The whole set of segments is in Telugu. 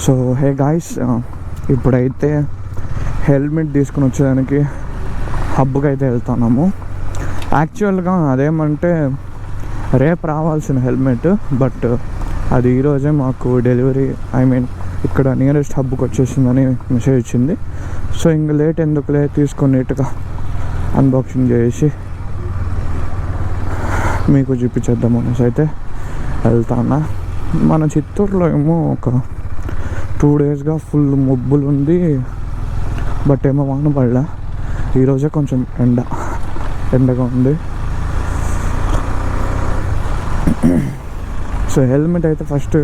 సో హే గాయ్స్, ఇప్పుడైతే హెల్మెట్ తీసుకుని వచ్చేదానికి హబ్కి అయితే వెళ్తున్నాము. యాక్చువల్గా అదేమంటే రేపు రావాల్సిన హెల్మెట్, బట్ అది ఈరోజే మాకు డెలివరీ ఇక్కడ నియరెస్ట్ హబ్కి వచ్చేసిందని మెసేజ్ వచ్చింది. సో ఇంక లేట్ ఎందుకులే, తీసుకొని నీట్గా అన్బాక్సింగ్ చేసి మీకు చూపించేద్దాం అనేసి అయితే వెళ్తాను. మన చిత్తూరులో ఏమో ఒక 2 డేస్గా ఫుల్ మబ్బులు ఉంది, బట్ ఏమో వాన పడలే. ఈరోజే కొంచెం ఎండగా ఉంది. సో హెల్మెట్ అయితే ఫస్ట్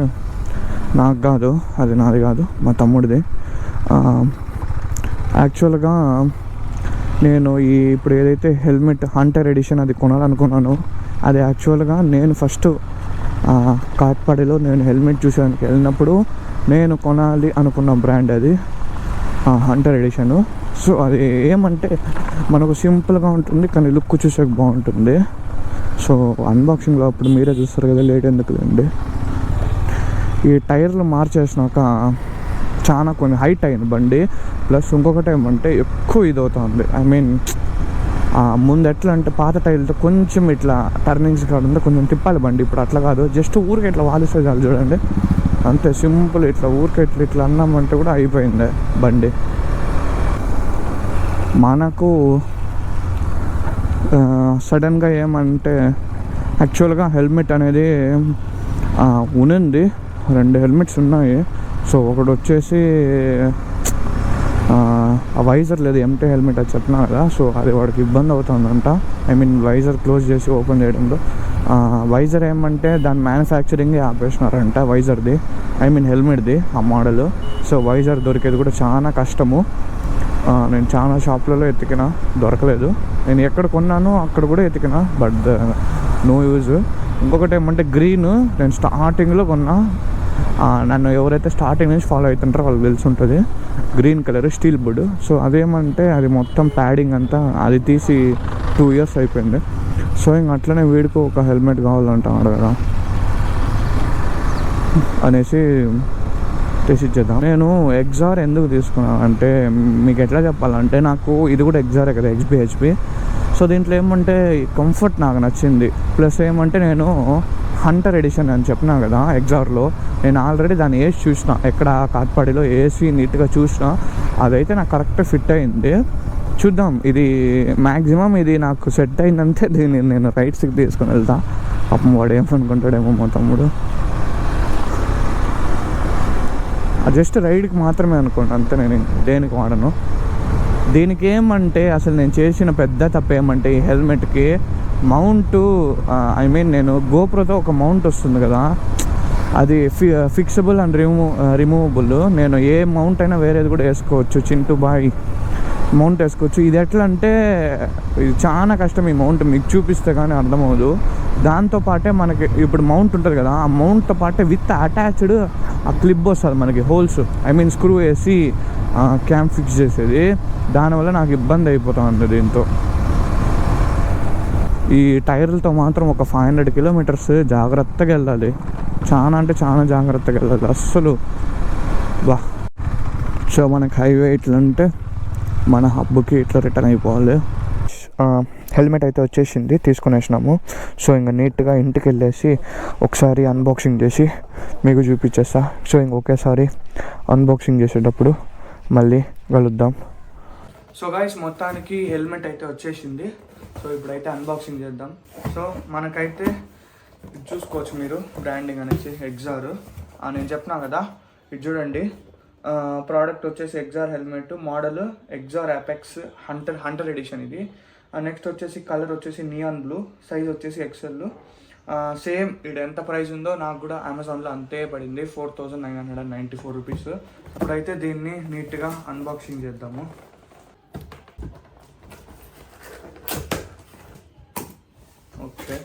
నాకు కాదు, అది నాది కాదు, మా తమ్ముడిది. యాక్చువల్గా నేను ఇప్పుడు ఏదైతే హెల్మెట్ హంటర్ ఎడిషన్ అది కొనాలనుకున్నాను, అది యాక్చువల్గా నేను ఫస్ట్ కాట్పాడిలో నేను హెల్మెట్ చూసేదానికి వెళ్ళినప్పుడు నేను కొనాలి అనుకున్న బ్రాండ్ అది హంటర్ ఎడిషను. సో అది ఏమంటే మనకు సింపుల్గా ఉంటుంది, కానీ లుక్ చూసేకి బాగుంటుంది. సో అన్బాక్సింగ్లో అప్పుడు మీరే చూస్తారు కదా, లేట్ ఎందుకులేండి. ఈ టైర్లు మార్చేసినాక చాలా కొన్ని హైట్ అయింది బండి. ప్లస్ ఇంకొకటి ఏమంటే ఎక్కువ ఇది అవుతుంది. ముందు ఎట్లా అంటే పాత టైర్లతో కొంచెం ఇట్లా టర్నింగ్స్ కాకుండా కొంచెం తిప్పాలి బండి. ఇప్పుడు అట్లా కాదు, జస్ట్ ఊరికే ఇట్లా వాలిస్తే చాలు చూడండి, అంతే సింపుల్. ఇట్లా ఊరికే ఇట్లా అన్నామంటే కూడా అయిపోయింది బండి. మనకు సడన్గా ఏమంటే యాక్చువల్గా హెల్మెట్ అనేది ఉంది, 2 హెల్మెట్స్ ఉన్నాయి. సో ఒకటి వచ్చేసి వైజర్ లేదు, ఎంటీ హెల్మెట్ అది చెప్పినా కదా. సో అది వాడికి ఇబ్బంది అవుతుందంట, వైజర్ క్లోజ్ చేసి ఓపెన్ చేయడంలో. వైజర్ ఏమంటే దాని మ్యానుఫ్యాక్చరింగే ఆపేసినారంట, వైజర్ది హెల్మెట్ది ఆ మోడల్. సో వైజర్ దొరికేది కూడా చాలా కష్టము. నేను చాలా షాప్లలో ఎతికినా దొరకలేదు. నేను ఎక్కడ కొన్నాను అక్కడ కూడా ఎతికినా, బట్ నో యూజ్. ఇంకొకటి ఏమంటే గ్రీన్, నేను స్టార్టింగ్లో కొన్నా. నన్ను ఎవరైతే స్టార్టింగ్ నుంచి ఫాలో అవుతుంటారో వాళ్ళకి తెలిసి ఉంటుంది, గ్రీన్ కలర్ స్టీల్ బుడ్. సో అదేమంటే అది మొత్తం ప్యాడింగ్ అంతా అది తీసి 2 years అయిపోయింది. సో ఇంక అట్లనే వీడికి ఒక హెల్మెట్ కావాలంటున్నాడు కదా అనేసి తెచ్చిచ్చేద్దాం. నేను ఎగ్జార్ ఎందుకు తీసుకున్నాను అంటే, మీకు ఎట్లా చెప్పాలంటే, నాకు ఇది కూడా ఎగ్జారే కదా, హెచ్పి. సో దీంట్లో ఏమంటే కంఫర్ట్ నాకు నచ్చింది. ప్లస్ ఏమంటే నేను హంటర్ ఎడిషన్ అని చెప్పినా కదా ఎగ్జార్లో, నేను ఆల్రెడీ దాన్ని వేసి చూసిన, ఎక్కడ కాట్పాడిలో వేసి నీట్గా చూసిన. అదైతే నాకు కరెక్ట్ ఫిట్ అయింది. చూద్దాం, ఇది మ్యాక్సిమం ఇది నాకు సెట్ అయిందంటే దీన్ని నేను రైట్స్కి తీసుకుని వెళ్తా. పాపం వాడు ఏమనుకుంటాడేమో మా తమ్ముడు. జస్ట్ రైడ్కి మాత్రమే అనుకోండి అంతే, నేను దేనికి వాడను. దీనికి ఏమంటే అసలు నేను చేసిన పెద్ద తప్పు ఏమంటే, ఈ హెల్మెట్కి మౌంటు నేను గోప్రోతో ఒక మౌంట్ వస్తుంది కదా, అది ఫిక్సబుల్ అండ్ రిమూవబుల్. నేను ఏ మౌంట్ అయినా వేరేది కూడా వేసుకోవచ్చు, చింటూ బాయ్ మౌంట్ వేసుకోవచ్చు. ఇది ఎట్లా అంటే ఇది చాలా కష్టం. ఈ మౌంట్ మీకు చూపిస్తే కానీ అర్థమవుదు. దాంతోపాటే మనకి ఇప్పుడు మౌంట్ ఉంటుంది కదా, ఆ మౌంట్తో పాటే విత్ అటాచ్డ్ ఆ క్లిప్ వస్తుంది మనకి, హోల్స్ స్క్రూ వేసి క్యామ్ ఫిక్స్ చేసేది. దానివల్ల నాకు ఇబ్బంది అయిపోతుంది దీంతో. ఈ టైర్లతో మాత్రం ఒక 500 kilometers జాగ్రత్తగా వెళ్ళాలి, చాలా అంటే చాలా జాగ్రత్తగా వెళ్ళాలి అస్సలు. సో మనకి హైవే ఇట్లా అంటే మన హబ్కి ఇట్లా రిటర్న్ అయిపోవాలి. హెల్మెట్ అయితే వచ్చేసింది, తీసుకునేసినాము. సో ఇంకా నీట్గా ఇంటికి వెళ్ళేసి ఒకసారి అన్బాక్సింగ్ చేసి మీకు చూపించేస్తా. సో ఒకేసారి అన్బాక్సింగ్ చేసేటప్పుడు మళ్ళీ కలుద్దాం. సో గైస్, మొత్తానికి హెల్మెట్ అయితే వచ్చేసింది. సో ఇప్పుడైతే అన్బాక్సింగ్ చేద్దాం. సో మనకైతే చూసుకోవచ్చు మీరు, బ్రాండింగ్ అనేసి ఎగ్జార్. నేను చెప్పినా కదా, ఇది చూడండి. ప్రోడక్ట్ వచ్చేసి Axor helmet, model Axor Apex Hunter edition ఇది. నెక్స్ట్ వచ్చేసి కలర్ వచ్చేసి నియాన్ బ్లూ, సైజ్ వచ్చేసి XL. సేమ్ ఇది ఎంత ప్రైస్ ఉందో నాకు కూడా అమెజాన్లో అంతే పడింది, 4994 రూపీస్. ఇప్పుడైతే దీన్ని నీట్గా అన్బాక్సింగ్ చేద్దాము. ఓకే,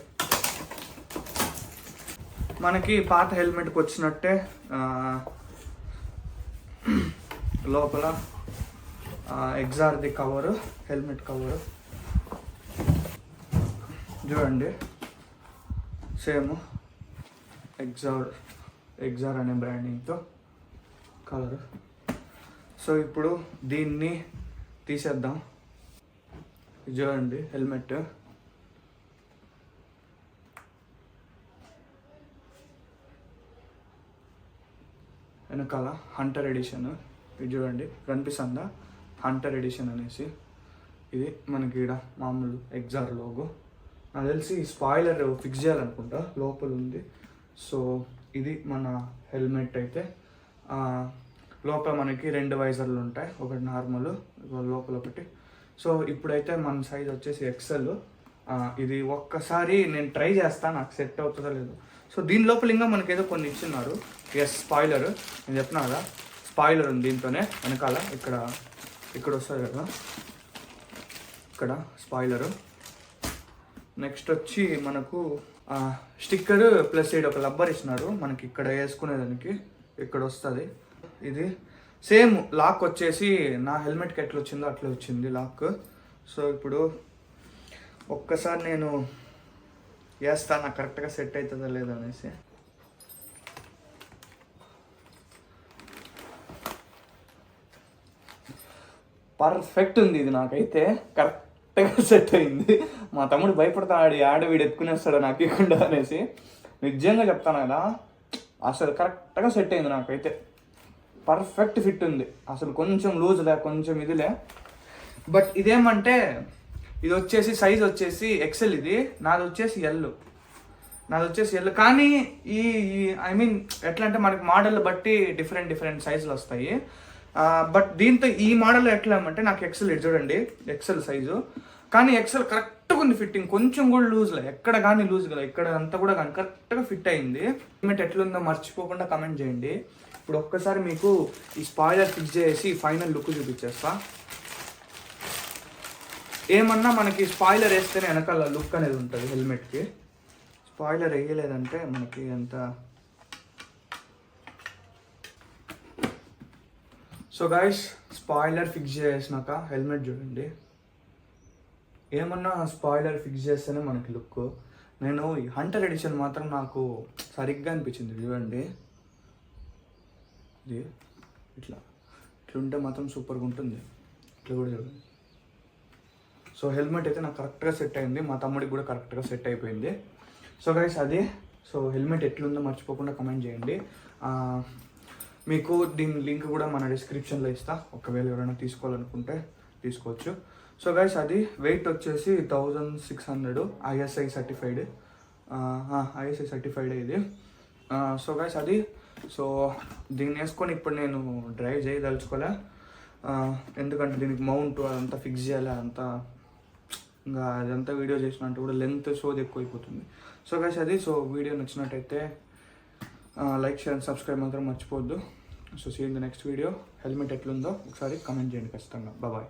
మనకి పాత హెల్మెట్కి వచ్చినట్టే లోపల ఎగ్జార్ది కవరు, హెల్మెట్ కవరు చూడండి. సేమ్ ఎగ్జార్ అనే బ్రాండింగ్తో కలర్. సో ఇప్పుడు దీన్ని తీసేద్దాం. ఇది చూడండి హెల్మెట్. వెనకాల హంటర్ ఎడిషన్. ఇది చూడండి కనిపిస్తుందా, హంటర్ ఎడిషన్ అనేసి. ఇది మనకి ఇక్కడ మామూలు ఎగ్జార్ లోగో. నాకు తెలిసి స్పాయిలర్ ఫిక్స్ చేయాలనుకుంటా, లోపల ఉంది. సో ఇది మన హెల్మెట్ అయితే. లోపల మనకి 2 వైజర్లు ఉంటాయి, ఒకటి నార్మల్, లోపల ఒకటి. సో ఇప్పుడైతే మన సైజ్ వచ్చేసి ఎక్సెల్. ఇది ఒక్కసారి నేను ట్రై చేస్తాను, నాకు సెట్ అవుతుందో లేదో. సో దీని లోపల ఇంకా మనకి ఏదో కొన్ని ఇచ్చిన్నారు. Yes, spoiler. నేను చెప్పినా కదా, స్పాయిలర్ ఉంది దీంతోనే. వెనకాల ఇక్కడ వస్తుంది కదా, ఇక్కడ స్పాయిలరు. నెక్స్ట్ వచ్చి మనకు స్టిక్కర్ ప్లస్ సైడ్ ఒక రబ్బర్ ఇచ్చినారు మనకి ఇక్కడ వేసుకునేదానికి. ఇక్కడ వస్తుంది. ఇది సేమ్ లాక్ వచ్చేసి నా హెల్మెట్కి ఎట్లా వచ్చిందో అట్లా వచ్చింది లాక్. సో ఇప్పుడు ఒక్కసారి నేను వేస్తాను, నాకు కరెక్ట్గా సెట్ అవుతుందా లేదా అనేసి. పర్ఫెక్ట్ ఉంది ఇది, నాకైతే కరెక్ట్గా సెట్ అయింది. మా తమ్ముడు భయపడతాడు, వీడు ఎత్తుకునేస్తాడు నాకు ఇవ్వకుండా అనేసి. నిజంగా చెప్తాను కదా, అసలు కరెక్ట్గా సెట్ అయింది నాకైతే. పర్ఫెక్ట్ ఫిట్ ఉంది, అసలు కొంచెం లూజ్లే, కొంచెం ఇదిలే. బట్ ఇదేమంటే ఇది వచ్చేసి సైజ్ వచ్చేసి ఎక్సెల్, ఇది నాది వచ్చేసి ఎల్. కానీ ఈ ఐ మీన్ ఎట్లా అంటే మనకి మోడల్ బట్టి డిఫరెంట్ సైజులు వస్తాయి. బట్ దీంతో ఈ మోడల్ ఎట్లా అంటే నాకు ఎక్సెల్, ఇది చూడండి ఎక్సెల్ సైజు. కానీ ఎక్సెల్ కరెక్ట్గా ఉంది ఫిట్టింగ్, కొంచెం కూడా లూజ్లే, ఎక్కడ కానీ లూజ్ కదా, ఇక్కడ అంతా కూడా కానీ కరెక్ట్గా ఫిట్ అయింది. హెల్మెట్ ఎట్లుందో మర్చిపోకుండా కమెంట్ చేయండి. ఇప్పుడు ఒక్కసారి మీకు ఈ స్పాయిలర్ ఫిక్స్ చేసి ఫైనల్ లుక్ చూపించేస్తా. ఏమన్నా మనకి స్పాయిలర్ వేస్తేనే వెనకాల లుక్ అనేది ఉంటుంది హెల్మెట్కి. స్పాయిలర్ వేయలేదంటే మనకి ఎంత. సో గైస్, స్పాయిలర్ ఫిక్స్ చేసినాక హెల్మెట్ చూడండి. ఏమన్నా స్పాయిలర్ ఫిక్స్ చేస్తేనే మనకి లుక్. నేను ఈ హంటర్ ఎడిషన్ మాత్రం నాకు సరిగ్గా అనిపించింది. చూడండి ఇది ఇట్లుంటే మాత్రం సూపర్గా ఉంటుంది. ఇట్లా కూడా చూడండి. సో హెల్మెట్ అయితే నాకు కరెక్ట్గా సెట్ అయింది, మా తమ్ముడికి కూడా కరెక్ట్గా సెట్ అయిపోయింది. సో గైస్ అది. సో హెల్మెట్ ఎట్లుందో మర్చిపోకుండా కమెంట్ చేయండి. మీకు దీని లింక్ కూడా మన డిస్క్రిప్షన్లో ఇస్తా, ఒకవేళ ఎవరైనా తీసుకోవాలనుకుంటే తీసుకోవచ్చు. సో గైస్ అది. వెయిట్ వచ్చేసి 1600, ఐఎస్ఐ సర్టిఫైడ్. ఐఎస్ఐ సర్టిఫైడ్ ఇది. సో గైస్ అది. సో దీన్ని వేసుకొని ఇప్పుడు నేను డ్రైవ్ చేయదలుచుకోలే, ఎందుకంటే దీనికి మౌంట్ అదంతా ఫిక్స్ చేయాలి, అంతా ఇంకా అదంతా వీడియో చేసినట్టు కూడా లెంత్ షోది ఎక్కువైపోతుంది. సో గైస్ అది. సో వీడియో నచ్చినట్టయితే లైక్, షేర్ అండ్ సబ్స్క్రైబ్ మాత్రం మర్చిపోవద్దు. So see in the next video. Helmet ఎట్లుందో ఒకసారి కమెంట్ చేయండి ఖచ్చితంగా. బాయ్.